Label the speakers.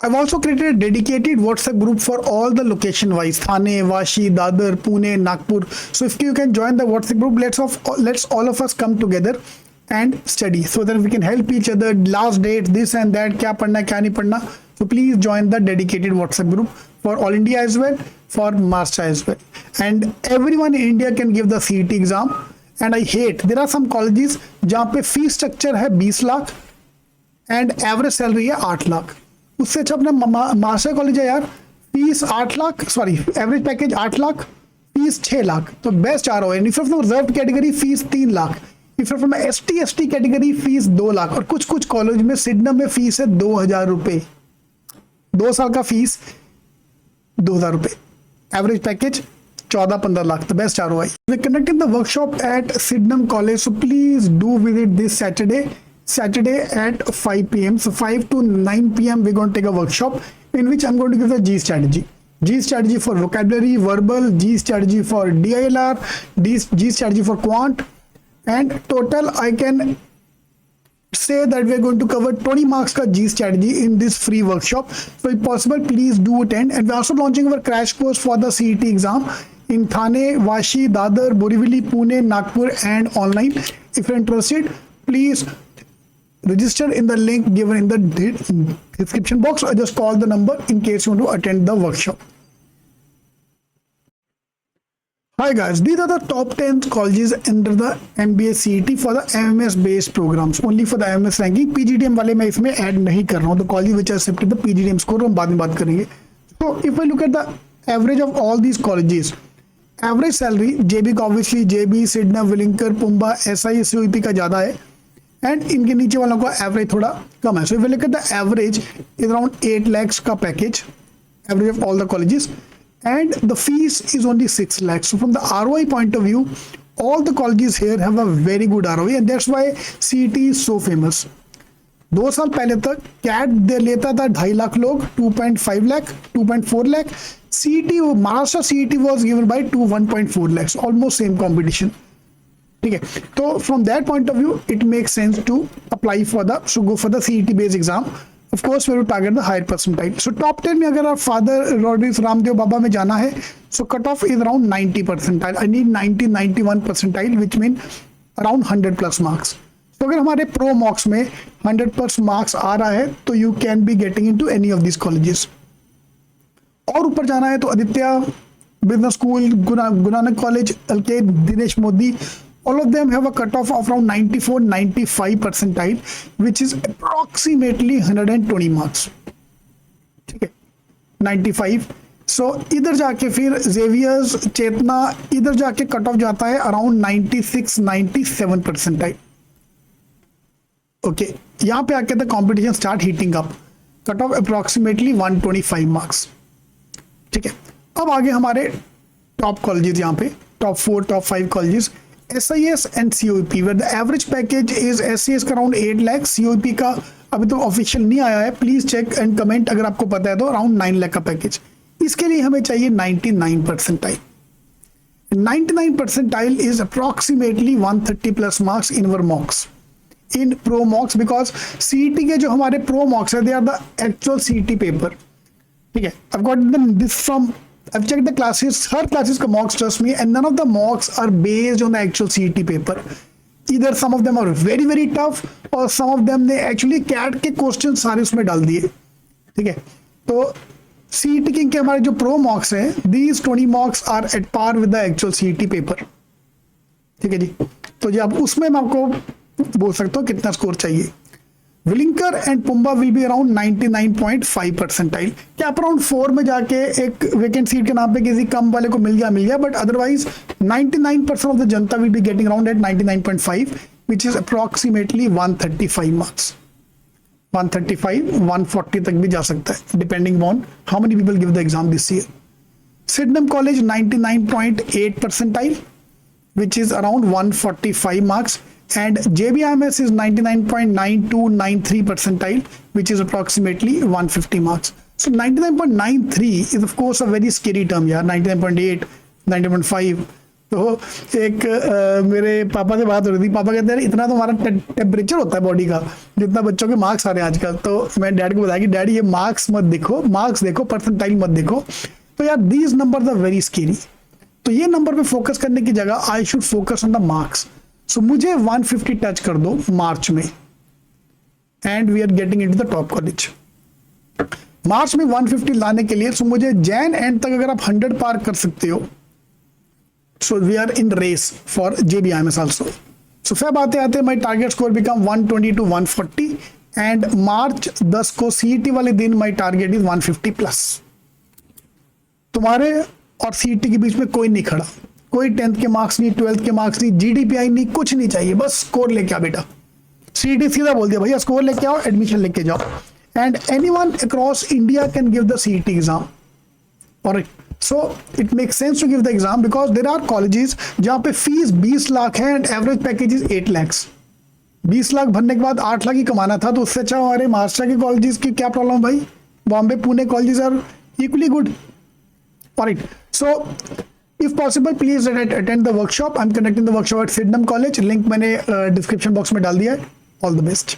Speaker 1: I've also created a dedicated WhatsApp group for all the location wise Thane, Vashi, Dadar, Pune, Nagpur. So if you can join the WhatsApp group, let's all of us come together and study so that we can help each other. Last date, this and that, kya padna, kya nahi padna. So please join the dedicated WhatsApp group for All India as well, for Master as well. And everyone in India can give the CET exam. And I hate, there are some colleges जहाँ पे fees structure है 20 lakh and average salary है 8 लाख. उससे अच्छा अपना master college है यार, fees 8 lakh, sorry average package 8 lakh, fees 6 lakh, तो बेस्ट आ रहा है. If from reserve category fees 3 lakh, if from ST category fees 2 lakh, और कुछ कुछ कॉलेज में सिडनम में फीस है 2000 रुपये, 2 साल का फीस 2000 रुपये, average package 14-15 lakh, the best ROI. We're conducting the workshop at Sydenham College, so please do visit this Saturday at 5 p.m. So 5 to 9 p.m. we're going to take a workshop in which I'm going to give the G strategy for vocabulary, verbal, G strategy for DILR, G strategy for quant, and total I can say that we're going to cover 20 marks ka G strategy in this free workshop. So if possible, please do attend. And we're also launching our crash course for the CET exam in Thane, Vashi, Dadar, Borivali, Pune, Nagpur, and online. If you're interested, please register in the link given in the description box, or just call the number in case you want to attend the workshop. Hi guys, these are the top 10 colleges under the MBA CET for the MMS based programs. Only for the MMS ranking. PGDM वाले मैं इसमें add नहीं कर रहा हूँ. The colleges which are accepted the PGDM score हम बाद में बात करेंगे. So if I look at the average of all these colleges, average salary JB का obviously JB, Sydenham, Willinker, Pumba, SI, COEP का ज़्यादा है, and इनके नीचे वालों का average थोड़ा कम है. So if I look at the average is around 8 lakhs का package, average of all the colleges. And the fees is only 6 lakhs. So from the ROI point of view, all the colleges here have a very good ROI, and that's why CET is so famous. 2 साल पहले तक cat दे लेता था 2.5 लाख लोग, 2.5 lakh, 2.4 lakh. CET, Maharashtra CET was given by 1.4 lakhs, almost same competition. ठीक है, तो from that point of view, it makes sense to apply for the, so go for the CET based exam. Of course, we will target the higher percentile. So top 10 में अगर आप father Rodrigues Ramdev Baba में जाना है, so cut off is around 90 percentile. I need 91 percentile, which mean around 100 plus marks. So अगर हमारे pro mocks में 100 plus marks आ रहा है, तो you can be getting into any of these colleges. और ऊपर जाना है तो Aditya business school, Guru Nanak college, LK Dinesh Modi, all of them have a cutoff of around 94-95 percentile, which is approximately 120 marks. ठीक है, 95. So इधर जाके फिर जेवियर्स, चेतना, इधर जाके कट ऑफ जाता है अराउंड 96-97 percentile. ओके, यहाँ पे आके the competition start heating up. Cut off approximately 125 marks. ठीक है, अब आगे हमारे टॉप कॉलेजेस, यहाँ पे top 4, top 5 colleges. SIS and COEP where the average package is SIS का around 8 लाख, COEP का अभी तो ऑफिशियल नहीं आया है, प्लीज चेक एंड कमेंट अगर आपको पता है तो. अराउंड 9 लाख का पैकेज. इसके लिए हमें चाहिए 99 percentile. 99 percentile is approximately 130 plus marks in our mocks, in pro mocks, because CET के जो हमारे pro mocks है, they are the actual CET paper. ठीक है, I've got this from, I've checked the classes, her classes का mocks, trust me, and none of the mocks are based on the actual CET paper. Either some of them are very tough, or some of them ने actually CAT के questions सारे उसमें डाल दिए. ठीक है, तो CET के हमारे जो pro mocks हैं, these 20 mocks are at par with the actual CET paper. ठीक है जी, तो जी अब उसमें मैं आपको बोल सकता हूँ कितना स्कोर चाहिए. विलिंकर एंड पुम्बा विल बी अराउंड 99.5 percentile. क्या अराउंड 4 में जाके एक वेकेंट सीट के नाम पे किसी कम वाले को मिल गया, बट अदरवाइज 99% ऑफ द जनता will be getting around at 99.5, which is approximately 135 marks. 135, 140 तक भी जा सकता है, depending on how many people give the exam this year. Sydenham college 99.8 percentile, which is around 145 marks. And JBIMS is 99.9293 percentile, which is approximately 150 marks. So 99.93 is of course a very scary term. Yeah, 99.8, 99.5. तो एक मेरे पापा से बात हो रही थी, पापा कहते हैं इतना तो हमारा टेम्परेचर होता है बॉडी का जितना बच्चों के मार्क्स आ रहे हैं आजकल। तो मैं डैड को बताया कि डैडी ये मार्क्स मत देखो, मार्क्स देखो, परसेंटाइल मत देखो। तो यार these number are very scary. तो ये नंबर पे फोकस करने की जगह I should focus on the marks. So मुझे 150 टच कर दो मार्च में and we are getting into the top college. March में 150 लाने के लिए सो मुझे जैन एंड तक अगर आप 100 पार कर सकते हो, so we are in race for JBIMS also. So Feb आते आते my target score become 120 to 140 and March 10 को CET वाले दिन माई टारगेट इज 150 प्लस। तुम्हारे और CET के बीच में कोई नहीं खड़ा, कोई 10th के मार्क्स नहीं, 12th के मार्क्स नहीं, GDPI नहीं, कुछ नहीं चाहिए, बस स्कोर लेके आ बेटा। CET सीधा बोल दिया भैया स्कोर लेके आओ, एडमिशन लेके जाओ। And anyone across India can give the CET exam. और so it make sense to give the exam because there are colleges जहाँ पे फीस 20 लाख है and average package is 8 lakhs। 20 lakh भरने के बाद 8 लाख ही कमाना था, तो उससे अच्छा हमारे महाराष्ट्र के कॉलेजेस की क्या प्रॉब्लम भाई। Bombay Pune colleges are equally good. Alright, so if possible please attend the workshop. I'm conducting the workshop at Sydenham College. Link मैंने डिस्क्रिप्शन बॉक्स में डाल दिया है। All the best.